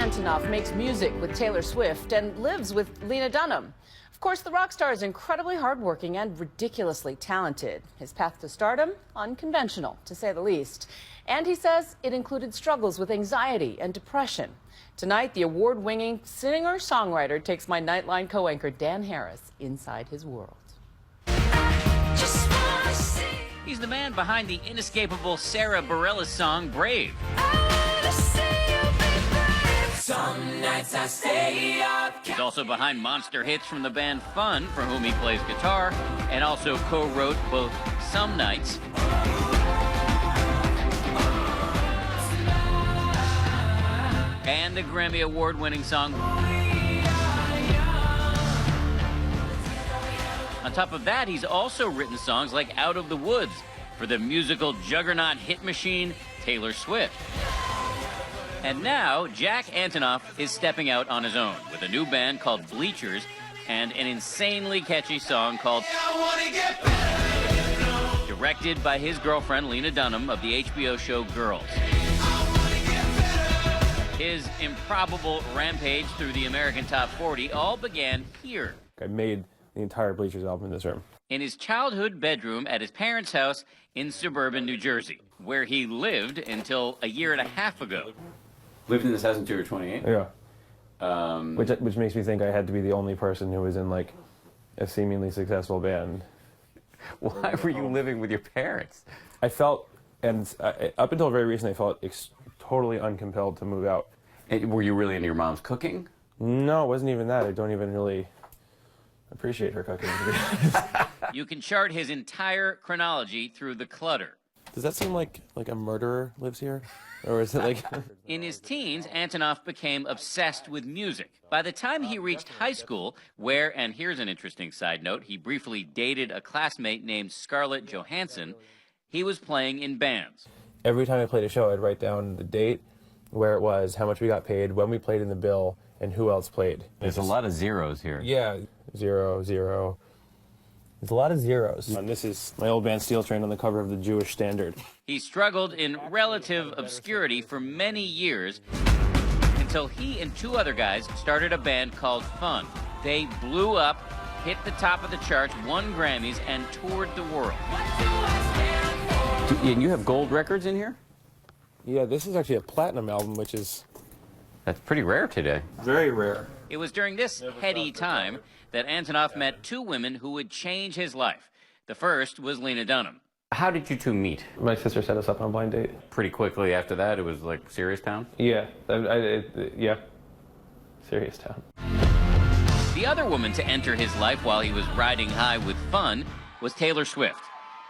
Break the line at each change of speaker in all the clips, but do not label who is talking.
Antonoff makes music with Taylor Swift and lives with Lena Dunham. Of course, the rock star is incredibly hardworking and ridiculously talented. His path to stardom, unconventional, to say the least. And he says it included struggles with anxiety and depression. Tonight, the award-winning singer-songwriter takes my Nightline co-anchor Dan Harris inside his world.
He's the man behind the inescapable Sarah Bareilles song, Brave.
Some nights I stay up.
He's also behind monster hits from the band Fun, for whom he plays guitar, and also co-wrote both Some Nights and the Grammy award-winning song. On top of that, he's also written songs like Out of the Woods for the musical juggernaut hit machine Taylor Swift. And now, Jack Antonoff is stepping out on his own with a new band called Bleachers and an insanely catchy song called directed by his girlfriend Lena Dunham of the HBO show Girls. His improbable rampage through the American Top 40 all began here.
I made the entire Bleachers album in this room.
In his childhood bedroom at his parents' house in suburban New Jersey, where he lived until a year and a half ago.
Lived in this house until you were 28?
Yeah. Which makes me think I had to be the only person who was in, like, a seemingly successful band.
Why were you living with your parents?
I felt, and up until very recently, I felt totally uncompelled to move out.
And were you really into your mom's cooking?
No, it wasn't even that. I don't even really appreciate her cooking, to be honest.
You can chart his entire chronology through the clutter.
Does that seem like a murderer lives here? Or is it like...
In his teens, Antonoff became obsessed with music. By the time he reached high school, where, and here's an interesting side note, he briefly dated a classmate named Scarlett Johansson, he was playing in bands.
Every time I played a show, I'd write down the date, where it was, how much we got paid, when we played in the bill, and who else played.
There's a lot of zeros here.
Yeah, 0, 0. There's a lot of zeros. And this is my old band Steel Train on the cover of the Jewish Standard.
He struggled in relative obscurity for many years until he and two other guys started a band called Fun. They blew up, hit the top of the charts, won Grammys, and toured the world.
And you have gold records in here?
Yeah, this is actually a platinum album, which is...
That's pretty rare today.
Very rare.
It was during this heady time that Antonoff met two women who would change his life. The first was Lena Dunham.
How did you two meet?
My sister set us up on a blind date.
Pretty quickly after that, it was like Serious Town?
Yeah, yeah, Serious Town.
The other woman to enter his life while he was riding high with Fun was Taylor Swift.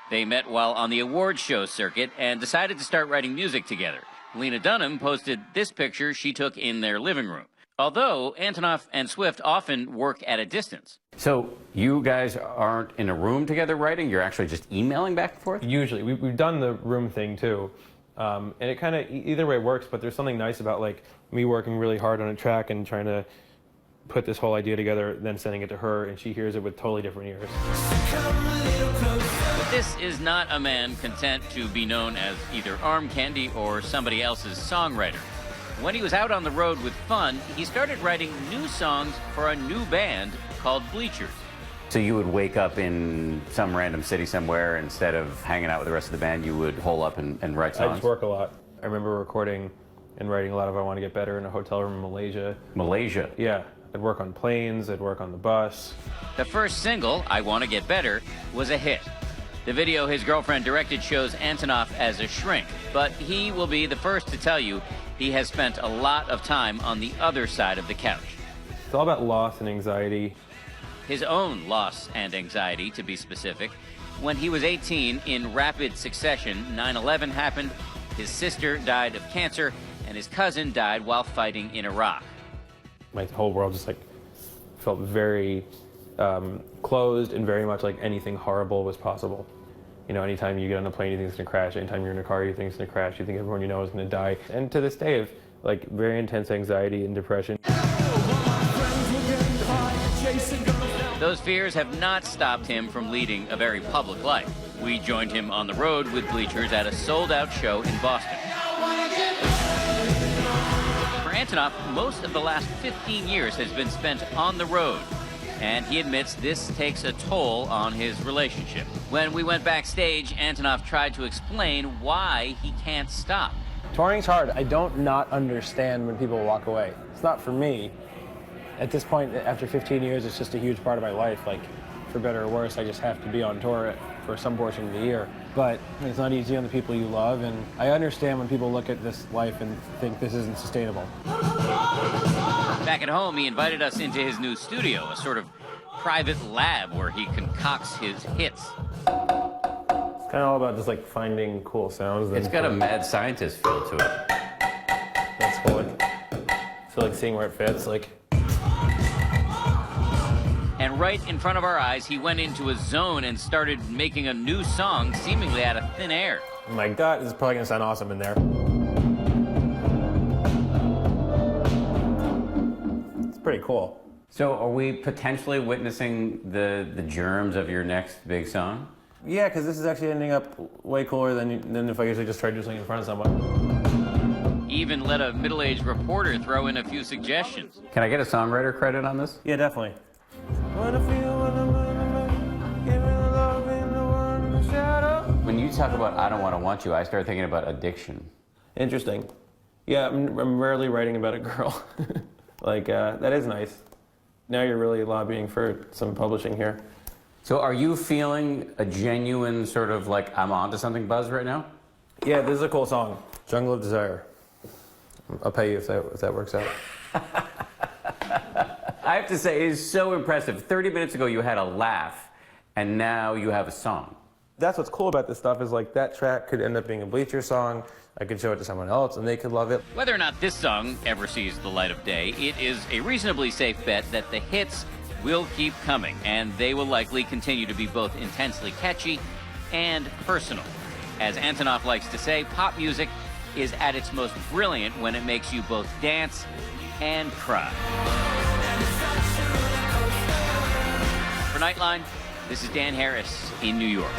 They met while on the awards show circuit and decided to start writing music together. Lena Dunham posted this picture she took in their living room. Although Antonoff and Swift often work at a distance.
So you guys aren't in a room together writing? You're actually just emailing back and forth?
Usually. We've done the room thing, too. And it kind of, either way works, but there's something nice about, like, me working really hard on a track and trying to put this whole idea together, then sending it to her, and she hears it with totally different ears.
But this is not a man content to be known as either arm candy or somebody else's songwriter. When he was out on the road with Fun, he started writing new songs for a new band called Bleachers.
So you would wake up in some random city somewhere, instead of hanging out with the rest of the band, you would hole up and write songs?
I just work a lot. I remember recording and writing a lot of I Want to Get Better in a hotel room in Malaysia.
Malaysia?
Yeah. I'd work on planes, I'd work on the bus.
The first single, I Want to Get Better, was a hit. The video his girlfriend directed shows Antonoff as a shrink, but he will be the first to tell you he has spent a lot of time on the other side of the couch.
It's all about loss and anxiety.
His own loss and anxiety, to be specific. When he was 18, in rapid succession, 9/11 happened, his sister died of cancer, and his cousin died while fighting in Iraq.
My whole world just, like, felt very closed and very much like anything horrible was possible. You know, anytime you get on a plane, you think it's going to crash. Anytime you're in a car, you think it's going to crash. You think everyone you know is going to die. And to this day, of like very intense anxiety and depression.
Those fears have not stopped him from leading a very public life. We joined him on the road with Bleachers at a sold-out show in Boston. For Antonoff, most of the last 15 years has been spent on the road, and he admits this takes a toll on his relationship. When we went backstage, Antonoff tried to explain why he can't stop.
Touring's hard. I don't not understand when people walk away. It's not for me. At this point, after 15 years, it's just a huge part of my life. Like, for better or worse, I just have to be on tour for some portion of the year. But it's not easy on the people you love, and I understand when people look at this life and think this isn't sustainable.
Back at home, he invited us into his new studio, a sort of private lab where he concocts his hits.
It's kind of all about just like finding cool sounds.
It's got a mad scientist feel to it.
That's cool. Like, I feel like seeing where it fits. Like.
And right in front of our eyes, he went into a zone and started making a new song, seemingly out of thin air.
I'm like, that is probably gonna sound awesome in there. It's pretty cool.
So are we potentially witnessing the germs of your next big song?
Yeah, because this is actually ending up way cooler than if I usually just try to do something in front of someone.
He even let a middle-aged reporter throw in a few suggestions.
Can I get a songwriter credit on this?
Yeah, definitely.
When you talk about I Don't Want to Want You, I start thinking about addiction.
Interesting. Yeah, I'm rarely writing about a girl. Like, that is nice. Now you're really lobbying for some publishing here.
So are you feeling a genuine sort of like I'm onto something buzz right now?
Yeah, this is a cool song. Jungle of Desire. I'll pay you if that works out.
I have to say, it is so impressive. 30 minutes ago, you had a laugh, and now you have a song.
That's what's cool about this stuff is like that track could end up being a Bleacher song. I could show it to someone else and they could love it.
Whether or not this song ever sees the light of day, it is a reasonably safe bet that the hits will keep coming, and they will likely continue to be both intensely catchy and personal. As Antonoff likes to say, pop music is at its most brilliant when it makes you both dance and cry. For Nightline, this is Dan Harris in New York.